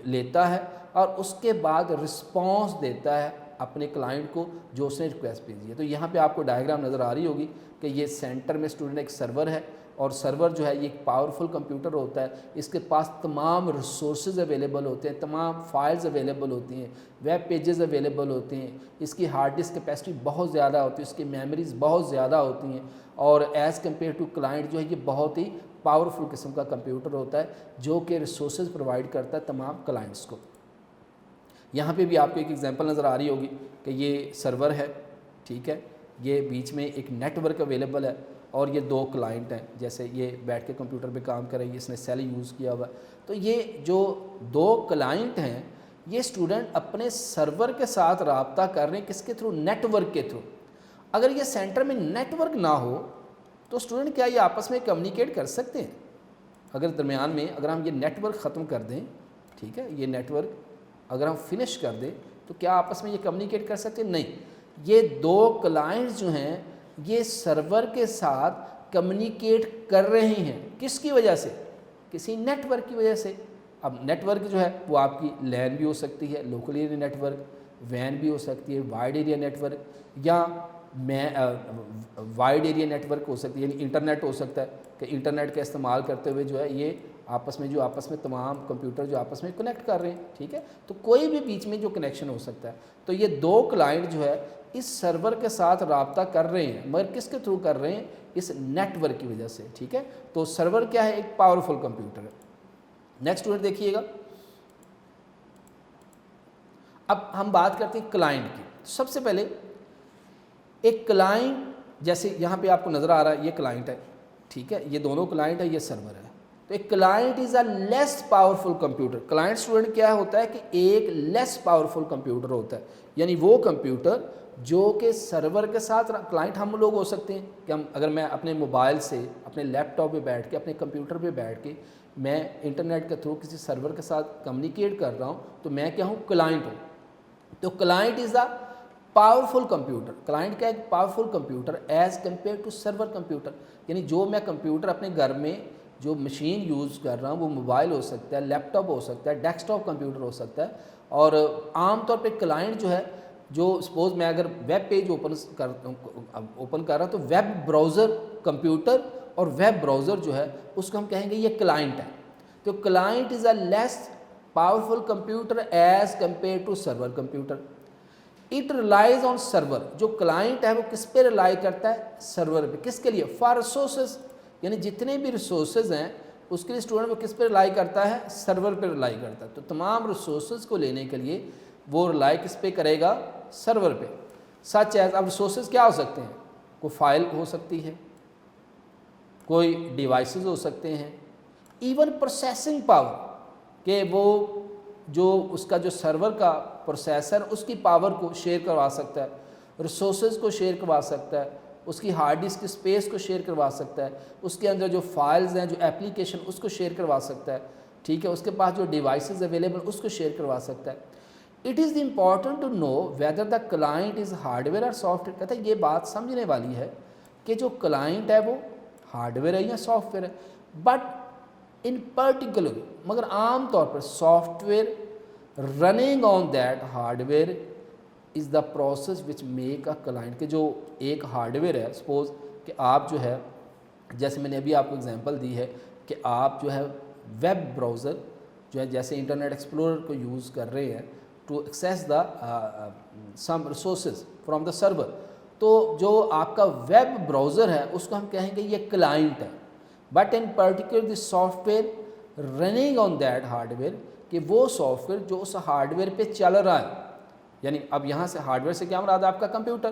لیتا ہے اور اس کے بعد رسپانس دیتا ہے اپنے کلائنٹ کو جو اس نے ریکویسٹ بھیجی ہے۔ تو یہاں پہ آپ کو ڈائیگرام نظر آ رہی ہوگی کہ یہ سینٹر میں اسٹوڈنٹ ایک سرور ہے، اور سرور جو ہے یہ ایک پاورفل کمپیوٹر ہوتا ہے، اس کے پاس تمام ریسورسز اویلیبل ہوتے ہیں، تمام فائلز اویلیبل ہوتی ہیں، ویب پیجز اویلیبل ہوتے ہیں، اس کی ہارڈ ڈسک کیپیسٹی بہت زیادہ ہوتی ہے، اس کی میموریز بہت زیادہ ہوتی ہیں، اور ایز کمپیئر ٹو کلائنٹ جو ہے یہ بہت ہی پاورفل قسم کا کمپیوٹر ہوتا ہے جو کہ ریسورسز پرووائڈ کرتا ہے تمام کلائنٹس کو۔ یہاں پہ بھی آپ کو ایک ایگزامپل نظر آ رہی ہوگی کہ یہ سرور ہے، ٹھیک ہے، یہ بیچ میں ایک نیٹ ورک اویلیبل ہے، اور یہ 2 کلائنٹ ہیں، جیسے یہ بیٹھ کے کمپیوٹر پہ کام کریں گے، اس نے سیل یوز کیا ہوا ہے۔ تو یہ جو 2 کلائنٹ ہیں یہ اسٹوڈنٹ اپنے سرور کے ساتھ رابطہ کر رہے ہیں، کس کے تھرو؟ نیٹ ورک کے تھرو۔ اگر یہ سینٹر میں نیٹ ورک نہ ہو تو اسٹوڈنٹ کیا یہ آپس میں کمیونیکیٹ کر سکتے ہیں؟ اگر درمیان میں اگر ہم یہ نیٹ ورک ختم کر دیں، ٹھیک ہے، یہ نیٹ ورک اگر ہم فنش کر دیں تو کیا آپس میں یہ کمیونیکیٹ کر سکتے ہیں؟ نہیں۔ یہ 2 کلائنٹس جو ہیں یہ سرور کے ساتھ کمیونیکیٹ کر رہے ہیں، کس کی وجہ سے؟ کسی نیٹ ورک کی وجہ سے۔ اب نیٹ ورک جو ہے وہ آپ کی لین بھی ہو سکتی ہے، لوکل ایریا نیٹ ورک، وین بھی ہو سکتی ہے، وائڈ ایریا نیٹ ورک، یا میں وائڈ ایریا نیٹورک ہو سکتی ہے، یعنی انٹرنیٹ ہو سکتا ہے کہ انٹرنیٹ کا استعمال کرتے ہوئے جو ہے یہ آپس میں تمام کمپیوٹر جو آپس میں کنیکٹ کر رہے ہیں، ٹھیک ہے، تو کوئی بھی بیچ میں جو کنیکشن ہو سکتا ہے. تو یہ دو کلائنٹ جو ہے اس سرور کے ساتھ رابطہ کر رہے ہیں، مگر کس کے تھرو کر رہے ہیں؟ اس نیٹ ورک کی وجہ سے، ٹھیک ہے. تو سرور کیا ہے؟ ایک پاورفل کمپیوٹر ہے. نیکسٹ اسٹوڈنٹ دیکھیے گا، اب ہم بات کرتے ہیں کلائنٹ کی. سب سے پہلے ایک کلائنٹ، جیسے یہاں پہ آپ کو نظر آ رہا ہے یہ کلائنٹ ہے، ٹھیک ہے، یہ دونوں کلائنٹ ہے، یہ سرور ہے. تو ایک client is a less powerful computer. Client student کیا ہوتا ہے کہ ایک لیس پاورفل کمپیوٹر ہوتا ہے، یعنی وہ کمپیوٹر جو کہ سرور کے ساتھ. کلائنٹ ہم لوگ ہو سکتے ہیں کہ اگر میں اپنے موبائل سے اپنے لیپ ٹاپ پہ بیٹھ کے اپنے کمپیوٹر پہ بیٹھ کے میں انٹرنیٹ کے تھرو کسی سرور کے ساتھ کمیونیکیٹ کر رہا ہوں تو میں کیا ہوں؟ کلائنٹ ہوں. تو client is a powerful computer. Client کا ایک powerful computer as compare to server computer, یعنی جو میں کمپیوٹر اپنے گھر میں جو مشین یوز کر رہا ہوں وہ موبائل ہو سکتا ہے، لیپ ٹاپ ہو سکتا ہے، ڈیسک ٹاپ کمپیوٹر ہو سکتا ہے. اور عام طور پہ کلائنٹ جو ہے، جو سپوز میں اگر ویب پیج اوپن کر رہا ہوں تو ویب براؤزر کمپیوٹر اور ویب براؤزر جو ہے اس کو ہم کہیں گے یہ کلائنٹ ہے. تو client is a less powerful computer as compare to server computer. It relies on server. جو کلائنٹ ہے وہ کس پہ ریلائی کرتا ہے؟ سرور پہ. کس کے لیے؟ فار ریسورسز، یعنی جتنے بھی ریسورسز ہیں اس کے لیے اسٹوڈنٹ وہ کس پہ ریلائی کرتا ہے؟ سرور پہ ریلائی کرتا ہے. تو تمام ریسورسز کو لینے کے لیے وہ ریلائی کس پہ کرے گا؟ سرور پہ. سچ ایز، اب ریسورسز کیا ہو سکتے ہیں؟ کوئی فائل ہو سکتی ہے، کوئی ڈیوائسز ہو سکتے ہیں، ایون پروسیسنگ پاور، کہ وہ جو اس کا جو سرور کا پروسیسر اس کی پاور کو شیئر کروا سکتا ہے، ریسورسز کو شیئر کروا سکتا ہے، اس کی ہارڈ ڈسک کی اسپیس کو شیئر کروا سکتا ہے، اس کے اندر جو فائلز ہیں جو اپلیکیشن اس کو شیئر کروا سکتا ہے، ٹھیک ہے، اس کے پاس جو ڈیوائسز اویلیبل اس کو شیئر کروا سکتا ہے. It is important to know whether the client is hardware اور سافٹ ویئر. کہتا ہے یہ بات سمجھنے والی ہے کہ جو کلائنٹ ہے وہ ہارڈ ویئر ہے یا سافٹ ویئر ہے. بٹ ان پرٹیکولر، مگر عام طور پر software running on that hardware is the process which make a client. کہ جو ایک ہارڈ ویئر ہے، سپوز کہ آپ جو ہے، جیسے میں نے ابھی آپ کو اگزامپل دی ہے کہ آپ جو ہے ویب براؤزر جو ہے جیسے انٹرنیٹ ایکسپلورر کو یوز کر رہے ہیں to access the some resources from the server. تو جو آپ کا ویب براؤزر ہے اس کو ہم کہیں گے یہ کلائنٹ ہے. But in particular the soft where running on that hard where, کہ وہ سافٹ ویئر جو اس ہارڈ ویئر پہ چل رہا ہے، یعنی اب یہاں سے ہارڈ ویئر سے کیا مراد ہے؟ آپ کا computer.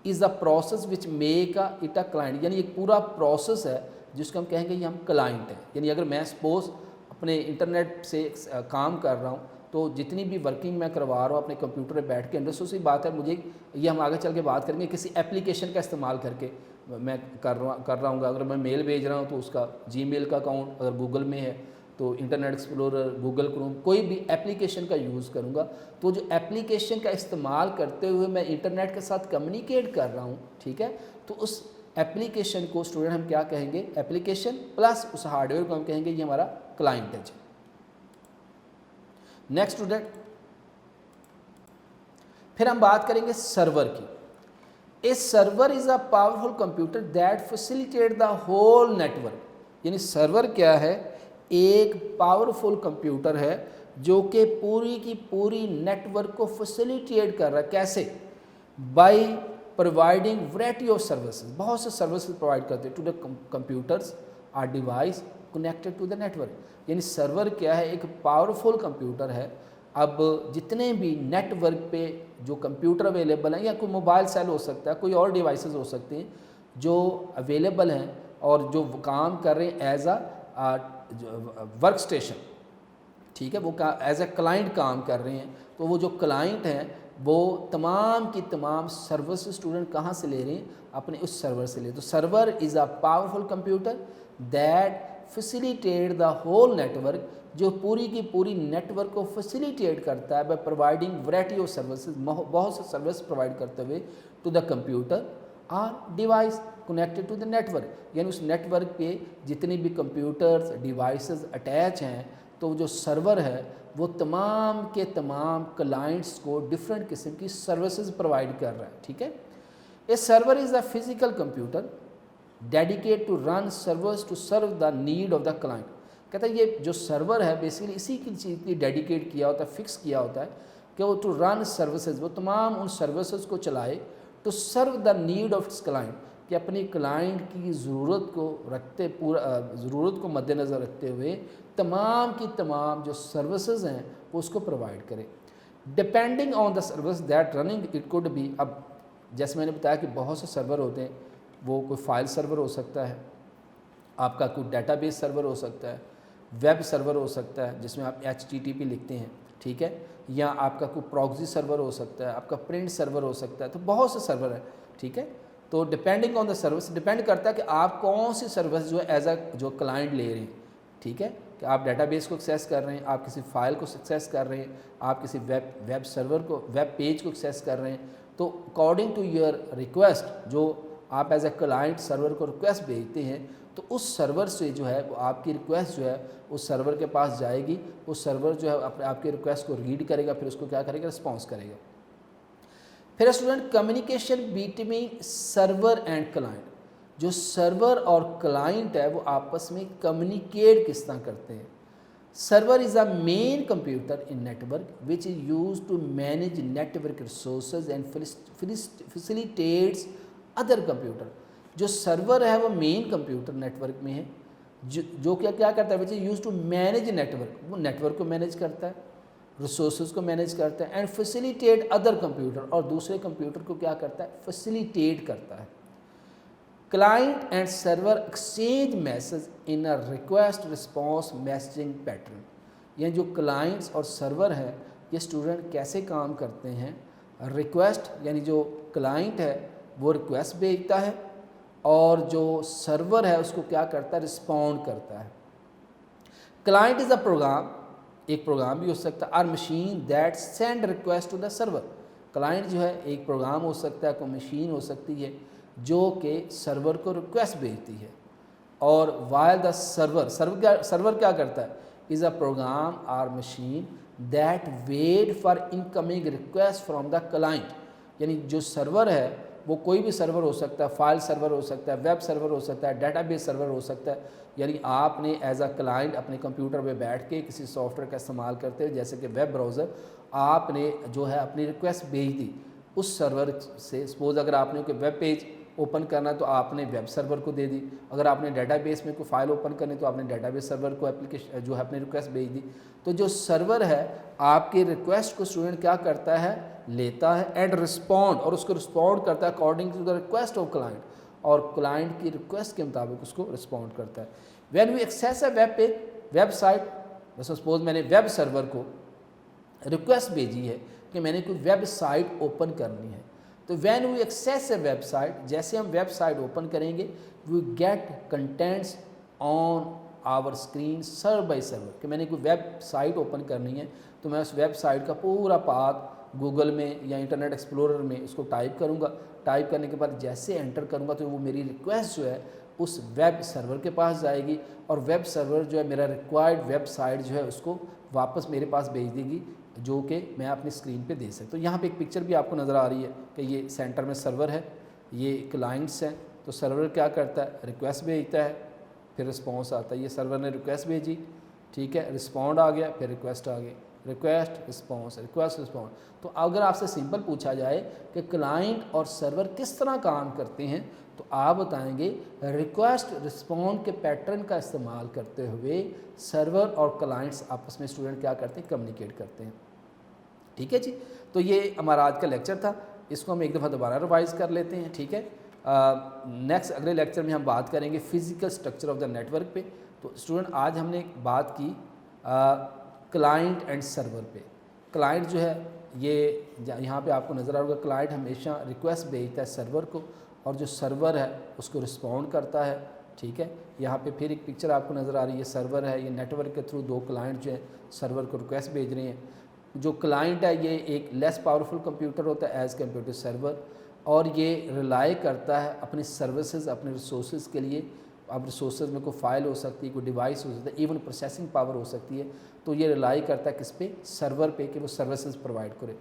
Is the process which make it a client, یعنی ایک پورا پروسیس ہے جس کو ہم کہیں گے یہ ہم کلائنٹ ہیں. یعنی اگر میں سپوز اپنے انٹرنیٹ سے کام کر رہا ہوں تو جتنی بھی ورکنگ میں کروا رہا ہوں اپنے کمپیوٹر پہ بیٹھ کے، انڈرسٹو سی بات ہے، مجھے یہ ہم آگے چل کے بات کریں گے کسی اپلیکیشن کا استعمال کر کے میں کر رہا ہوں گا. اگر میں میل بھیج رہا ہوں تو اس کا جی میل کا اکاؤنٹ اگر گوگل میں ہے تو انٹرنیٹ ایکسپلورر، گوگل کروم، کوئی بھی اپلیکیشن کا یوز کروں گا. تو جو اپلیکیشن کا استعمال کرتے ہوئے میں انٹرنیٹ کے ساتھ کمیونیکیٹ کر رہا ہوں، ٹھیک ہے، تو اس اپلیکیشن کو اسٹوڈنٹ ہم کیا کہیں گے؟ اپلیکیشن پلس اس ہارڈ ویئر کو ہم کہیں گے یہ ہمارا کلائنٹ ہے. نیکسٹ اسٹوڈنٹ، پھر ہم بات کریں گے سرور کی. A server is a powerful computer that facilitate the whole network. یعنی سرور کیا ہے؟ ایک پاورفل کمپیوٹر ہے جو کہ پوری کی پوری نیٹ ورک کو فیسیلیٹیٹ کر رہا ہے. کیسے؟ By providing variety of services. بہت سے سروسز پرووائڈ کرتے ہیں ٹو دا کمپیوٹرز اور device connected to the network. یعنی سرور کیا ہے؟ ایک پاورفل کمپیوٹر ہے. اب جتنے بھی نیٹ ورک پہ جو کمپیوٹر اویلیبل ہیں، یا کوئی موبائل سیل ہو سکتا ہے، کوئی اور ڈیوائسز ہو سکتے ہیں جو اویلیبل ہیں اور جو کام کر رہے ہیں ایز اے ورک اسٹیشن، ٹھیک ہے، وہ ایز اے کلائنٹ کام کر رہے ہیں. تو وہ جو کلائنٹ ہیں وہ تمام کی تمام سروس اسٹوڈنٹ کہاں سے لے رہے ہیں؟ اپنے اس سرور سے لے. تو server is a powerful computer that facilitate the whole network, جو پوری کی پوری نیٹ ورک کو فیسیلیٹیٹ کرتا ہے by providing variety of services, بہت سے سروس پرووائڈ کرتے ہوئے ٹو دا کمپیوٹر اور device connected to the network. یعنی اس نیٹ ورک پہ جتنی بھی کمپیوٹرز ڈیوائسز اٹیچ ہیں تو جو سرور ہے وہ تمام کے تمام کلائنٹس کو ڈفرینٹ قسم کی سروسز پرووائڈ کر رہا ہے، ٹھیک ہے. A server is a physical computer dedicate to run servers to serve the need of the client. कहता है ये जो सर्वर है बेसिकली इसी की चीज़ की डेडिकेट किया होता है, फिक्स किया होता है कि वो टू रन सर्विसेज, वो तमाम उन सर्विसेज को चलाए to serve the need of its client, कि अपनी क्लाइंट की ज़रूरत को रखते ज़रूरत को मद्देनज़र रखते हुए तमाम की तमाम जो सर्विसेज हैं वो उसको प्रोवाइड करे। Depending on the service that running it could be, अब जैसे मैंने बताया कि बहुत से सर्वर होते हैं, वो कोई फाइल सर्वर हो सकता है, आपका कोई डेटाबेस सर्वर हो सकता है, वेब सर्वर हो सकता है जिसमें आप HTTP लिखते हैं, ठीक है, या आपका कोई प्रॉक्सी सर्वर हो सकता है, आपका प्रिंट सर्वर हो सकता है, तो बहुत से सर्वर है, ठीक है। तो depending on the service depend करता है कि आप कौन सी सर्विस जो है एज अ जो क्लाइंट ले रहे हैं, ठीक है, कि आप डेटाबेस को एक्सेस कर रहे हैं, आप किसी फाइल को एक्सेस कर रहे हैं, आप किसी वेब सर्वर को, वेब पेज को एक्सेस कर रहे हैं, तो अकॉर्डिंग टू योर रिक्वेस्ट जो आप एज ए क्लाइंट सर्वर को रिक्वेस्ट भेजते हैं तो उस सर्वर से जो है वो आपकी रिक्वेस्ट जो है उस सर्वर के पास जाएगी, उस सर्वर जो है आपके रिक्वेस्ट को रीड करेगा, फिर उसको क्या करेगा, रिस्पॉन्स करेगा। फिर student communication between server and client, जो सर्वर और क्लाइंट है वो आपस में कम्युनिकेट किस तरह करते हैं। Server is a main computer in network which is use to manage network resources and facilitates other computer. जो सर्वर है वो मेन कंप्यूटर नेटवर्क में है जो क्या करता है, which is use to manage network, वो नेटवर्क को मैनेज करता है, रिसोर्सेज को मैनेज करता है, एंड फैसिलिटेट अदर कंप्यूटर, और दूसरे कंप्यूटर को क्या करता है, फैसिलिटेट करता है। Client and server exchange message in a request response messaging pattern. यानी जो क्लाइंट्स और सर्वर है ये स्टूडेंट कैसे काम करते हैं, रिक्वेस्ट यानी जो क्लाइंट है वो रिक्वेस्ट भेजता है और जो सर्वर है उसको क्या करता है, रिस्पॉन्ड करता है। क्लाइंट इज़ अ प्रोग्राम, एक प्रोग्राम भी हो सकता है, or machine that send request to the server. Client जो है एक प्रोग्राम हो सकता है, कोई मशीन हो सकती है जो कि सर्वर को रिक्वेस्ट भेजती है, और वाइल द सर्वर क्या करता है, is a program or machine that wait for incoming request from the client. यानी जो सर्वर है वो कोई भी सर्वर हो सकता है, फाइल सर्वर हो सकता है, वेब सर्वर हो सकता है, डेटाबेस सर्वर हो सकता है। यानी आपने एज अ क्लाइंट अपने कंप्यूटर पे बैठ के किसी सॉफ्टवेयर का इस्तेमाल करते हुए, जैसे कि वेब ब्राउज़र, आपने जो है अपनी रिक्वेस्ट भेज दी उस सर्वर से। सपोज अगर आपने कोई वेब पेज ओपन करना तो आपने वेब सर्वर को दे दी, अगर आपने डेटाबेस में कोई फाइल ओपन करनी तो आपने डेटाबेस सर्वर को एप्लीकेशन जो है अपनी रिक्वेस्ट भेज दी। तो जो सर्वर है आपकी रिक्वेस्ट को स्टूडेंट क्या करता है, लेता है एंड रिस्पॉन्ड, और उसको रिस्पॉन्ड करता है according to the request of client, और क्लाइंट की रिक्वेस्ट के मुताबिक उसको रिस्पॉन्ड करता है। When we access a web page, website, suppose मैंने वेब सर्वर को रिक्वेस्ट भेजी है कि मैंने कोई वेबसाइट ओपन करनी है, तो when we access a website, जैसे हम वेबसाइट ओपन करेंगे we get contents on our screen serve by server, कि मैंने कोई वेबसाइट ओपन करनी है तो मैं उस वेबसाइट का पूरा पाथ गूगल में या इंटरनेट एक्सप्लोरर में उसको टाइप करूँगा, टाइप करने के बाद जैसे एंटर करूँगा तो वो मेरी रिक्वेस्ट जो है उस वेब सर्वर के पास जाएगी, और वेब सर्वर जो है मेरा रिक्वायर्ड वेबसाइट जो है उसको वापस मेरे पास भेज देगी, जो कि मैं अपनी स्क्रीन पे दे सकता हूँ। यहाँ पे एक पिक्चर भी आपको नज़र आ रही है कि ये सेंटर में सर्वर है, ये क्लाइंट्स हैं, तो सर्वर क्या करता है, रिक्वेस्ट भेजता है, फिर रिस्पॉन्स आता है। ये सर्वर ने रिक्वेस्ट भेजी, ठीक है, रिस्पॉन्ड आ गया, फिर रिक्वेस्ट आ गई, रिक्वेस्ट रिस्पॉन्स, रिक्वेस्ट रिस्पॉन्स। तो अगर आपसे सिंपल पूछा जाए कि क्लाइंट और सर्वर किस तरह काम करते हैं, तो आप बताएंगे रिक्वेस्ट रिस्पॉन्ड के पैटर्न का इस्तेमाल करते हुए सर्वर और क्लाइंट्स आपस में स्टूडेंट क्या करते हैं, कम्युनिकेट करते हैं। ठीक है जी, तो ये हमारा आज का लेक्चर था, इसको हम एक दफ़ा दोबारा रिवाइज कर लेते हैं। ठीक है, नेक्स्ट अगले लेक्चर में हम बात करेंगे physical structure of the network पे। तो स्टूडेंट आज हमने बात की क्लाइंट एंड सर्वर पे। क्लाइंट जो है ये यहाँ पे आपको नज़र आ रहा होगा, क्लाइंट हमेशा रिक्वेस्ट भेजता है सर्वर को, और जो सर्वर है उसको रिस्पॉन्ड करता है। ठीक है, यहाँ पे फिर एक पिक्चर आपको नज़र आ रही है, सर्वर है, ये नेटवर्क के थ्रू दो क्लाइंट जो है सर्वर को रिक्वेस्ट भेज रहे हैं। जो क्लाइंट है ये एक लेस पावरफुल कंप्यूटर होता है एज़ कम्पेयर टू सर्वर, और ये रिलाई करता है अपनी सर्विसेज, अपने रिसोर्सेज के लिए। अब रिसोर्सेज में कोई फाइल हो सकती है, कोई डिवाइस हो सकता है, इवन प्रोसेसिंग पावर हो सकती है, तो ये रिलाई करता है किस पे, सर्वर पे, कि वो सर्विसेज प्रोवाइड करे।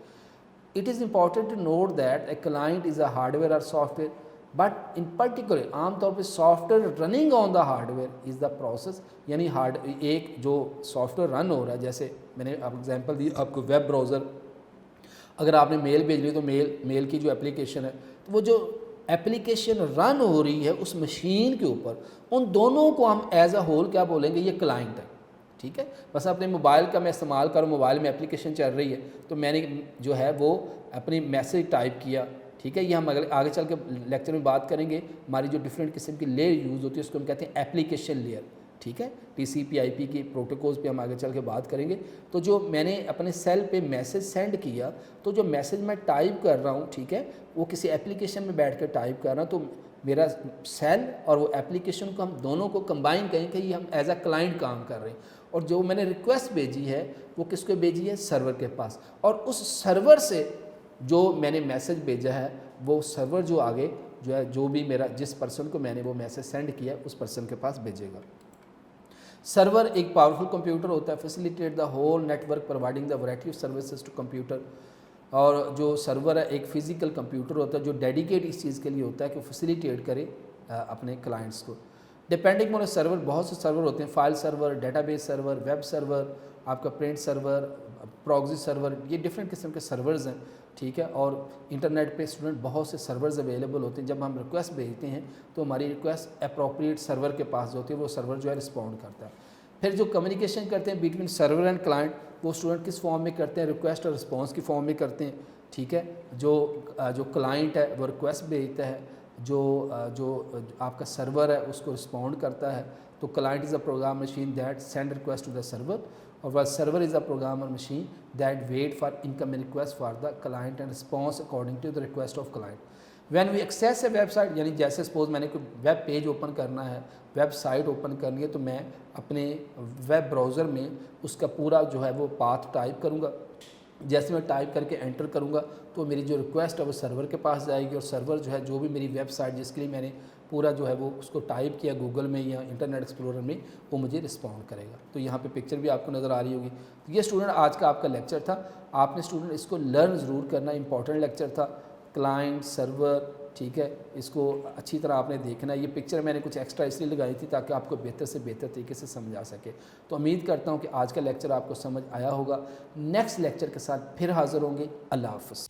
It is important to note that a client is a hardware or software, but in particular عام طور پہ soft where running on the hard where is the process, یعنی ایک جو سافٹ ویئر رن ہو رہا ہے، جیسے میں نے ایگزامپل دی آپ کو ویب براؤزر، اگر آپ نے میل بھیج لی تو میل کی جو اپلیکیشن ہے، تو وہ جو اپلیکیشن رن ہو رہی ہے اس مشین کے اوپر، ان دونوں کو ہم ایز اے ہول کیا بولیں گے، یہ کلائنٹ ہے. ٹھیک ہے، بس اپنے موبائل کا میں استعمال کروں، موبائل میں اپلیکیشن چل رہی ہے تو میں نے جو ہے وہ اپنی میسیج ٹائپ کیا. ٹھیک ہے، یہ ہم آگے چل کے لیکچر میں بات کریں گے. ہماری جو ڈفرینٹ قسم کی لیئر یوز ہوتی ہے اس کو ہم کہتے ہیں ایپلیکیشن لیئر. ٹھیک ہے، ٹی سی پی آئی پی کی پروٹوکولز پہ ہم آگے چل کے بات کریں گے. تو جو میں نے اپنے سیل پہ میسیج سینڈ کیا، تو جو میسیج میں ٹائپ کر رہا ہوں، ٹھیک ہے، وہ کسی اپلیکیشن میں بیٹھ کر ٹائپ کر رہا ہوں، تو میرا سیل اور وہ اپلیکیشن کو ہم دونوں کو کمبائن کریں کہ یہ ہم ایز اے کلائنٹ کام کر رہے ہیں. اور جو میں نے ریکویسٹ بھیجی ہے وہ کس کو بھیجی ہے، سرور کے پاس، اور اس سرور سے جو میں نے میسیج بھیجا ہے وہ سرور جو آگے جو ہے جو بھی میرا جس پرسن کو میں نے وہ میسیج سینڈ کیا اس پرسن کے پاس بھیجے گا. سرور ایک پاورفل کمپیوٹر ہوتا ہے، facilitate the whole network providing the variety of services to computer. اور جو سرور ہے ایک فزیکل کمپیوٹر ہوتا ہے جو ڈیڈیکیٹ اس چیز کے لیے ہوتا ہے کہ فیسیلیٹیٹ کرے اپنے کلائنٹس کو. ڈپینڈنگ آن سرور، بہت سے سرور ہوتے ہیں، فائل سرور، ڈیٹا بیس سرور، ویب سرور، آپ کا پرنٹ سرور، پروکسی سرور، یہ ڈفرینٹ قسم کے سرورز ہیں. ٹھیک ہے، اور انٹرنیٹ پہ اسٹوڈنٹ بہت سے سرورز اویلیبل ہوتے ہیں. جب ہم ریکویسٹ بھیجتے ہیں تو ہماری ریکویسٹ اپروپریٹ سرور کے پاس جو ہوتی ہے وہ سرور جو ہے رسپونڈ کرتا ہے. پھر جو کمیونیکیشن کرتے ہیں بٹوین سرور اینڈ کلائنٹ، وہ اسٹوڈنٹ کس فارم میں کرتے ہیں، ریکویسٹ اور رسپانس کی فارم میں کرتے ہیں. ٹھیک ہے، جو کلائنٹ ہے وہ ریکویسٹ بھیجتا ہے، جو آپ کا سرور ہے اس کو رسپونڈ کرتا ہے. تو client is a program machine that send request to the server, اور server is a programmer machine that wait for incoming request for the client and response according to the request of client. When we access a website, یعنی جیسے suppose میں نے کوئی web page open کرنا ہے، web site open کرنی ہے، تو میں اپنے ویب براؤزر میں اس کا پورا جو ہے وہ پاتھ ٹائپ کروں گا. جیسے میں ٹائپ کر کے انٹر کروں گا تو میری جو ریکویسٹ ہے وہ سرور کے پاس جائے گی، اور سرور جو ہے جو بھی میری ویب سائٹ جس کے لیے میں نے پورا جو ہے وہ اس کو ٹائپ کیا گوگل میں یا انٹرنیٹ ایکسپلورر میں، وہ مجھے رسپونڈ کرے گا. تو یہاں پہ پکچر بھی آپ کو نظر آ رہی ہوگی. تو یہ اسٹوڈنٹ آج کا آپ کا لیکچر تھا. آپ نے اسٹوڈنٹ اس کو لرن ضرور کرنا، امپورٹنٹ لیکچر تھا. کلائنٹ، سرور، ٹھیک ہے، اس کو اچھی طرح آپ نے دیکھنا ہے. یہ پکچر میں نے کچھ ایکسٹرا اس لیے لگائی تھی تاکہ آپ کو بہتر سے بہتر طریقے سے سمجھا سکے. تو امید کرتا ہوں کہ آج کا لیکچر آپ کو سمجھ آیا ہوگا. نیکسٹ لیکچر کے ساتھ پھر حاضر ہوں گے. اللہ حافظ.